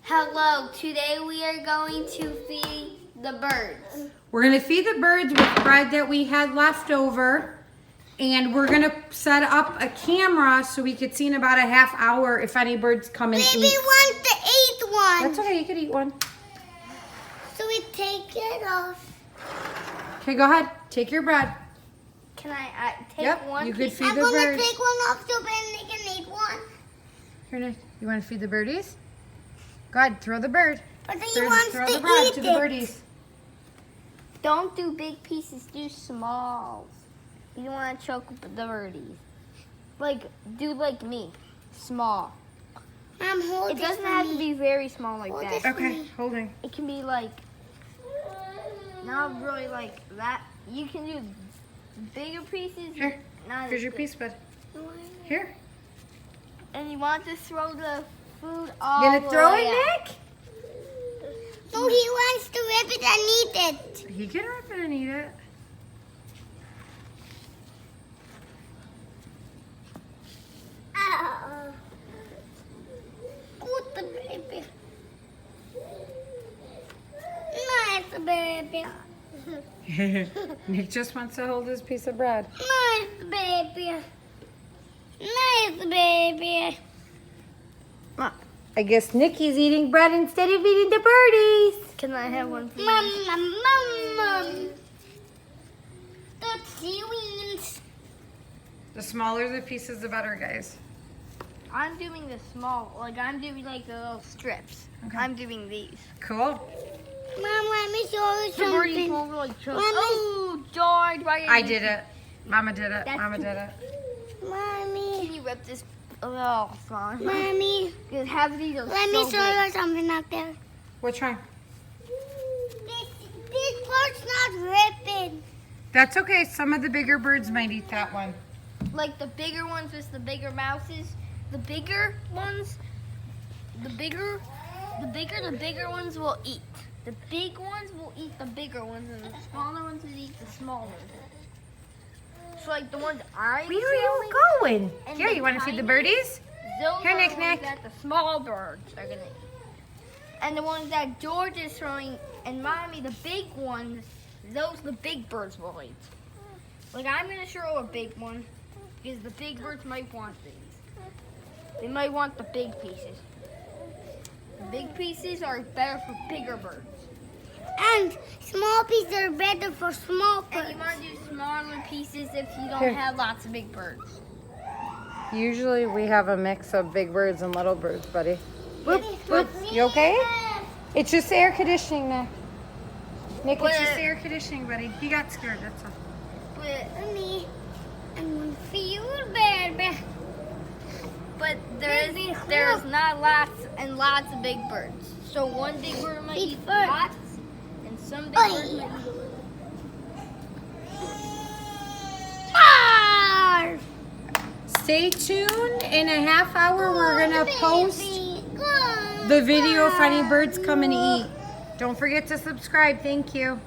Hello, today we are going to feed the birds. We're going to feed the birds with bread that we had left over. And we're going to set up a camera so we could see in about a half hour if any birds come and Baby eat. wants to eat one. That's okay, you could eat one. So we take it off. Okay, go ahead. Take your bread. Can I take Yep, one you could piece? feed I'm the going to birds. take one off so Ben can eat one. Here, Nick, you want to feed the birdies? Go ahead, throw the bird. But he Throw wants the to bread eat to the it. birdies. Don't do big pieces, do smalls. You don't want to choke the birdies. Do like me, small. Mom, hold It this doesn't for have to me. be very small like Hold that. this. Okay, holding. It can be like, not really like that. You can do bigger pieces. Here, not here's as your big. piece, bud. Here. And you want to throw the food all You gonna the throw way it, out. Nick? No, he wants to rip it and eat it. He can rip it and eat it. Good baby. Nice baby. Nick just wants to hold his piece of bread. Nice baby. Nice baby. I guess Nicky's eating bread instead of eating the birdies. Can I have one? Please? Mom. The seaweeds. The smaller the pieces, the better, guys. I'm doing the small, I'm doing like the little strips. Okay. I'm doing these. Cool. Mom, let me show you The birdies something. won't really choke. Mommy. Oh, darn. I did it. Mama did it. That's Mama too- did it. Mommy. Can you rip this? Oh, fine. Mommy. Because half of these are Let so me show big. you something out there. Which one? This part's not ripping. That's okay. Some of the bigger birds might eat that one. Like the bigger ones with the bigger mouses. The bigger ones, the bigger ones will eat. The big ones will eat the bigger ones, and the smaller ones will eat the smaller ones. So like the ones I'm Where are you showing, going? And Here, the you want to feed the tiny- birdies? those Here, are Nick, the ones Nick. that the small birds are gonna eat. And the ones that George is throwing, and Mommy, the big ones, those the big birds will eat. Like I'm gonna show a big one, because the big birds might want these. They might want the big pieces. The big pieces are better for bigger birds. And small pieces are better for small And birds. you want to do smaller pieces if you don't Here. have lots of big birds. Usually we have a mix of big birds and little birds, buddy. Whoop, whoop. You okay? It's just air conditioning, Nick. Nick, it's just But- air conditioning, buddy. He got scared, that's all. But Mommy, I'm gonna feel baby. there's not lots and lots of big birds. So one big bird might Big eat bird. lots, and some big Oi. birds might eat. Barf! Stay tuned. In a half hour, we're going to post Baby. the video if any birds come and eat. Don't forget to subscribe. Thank you.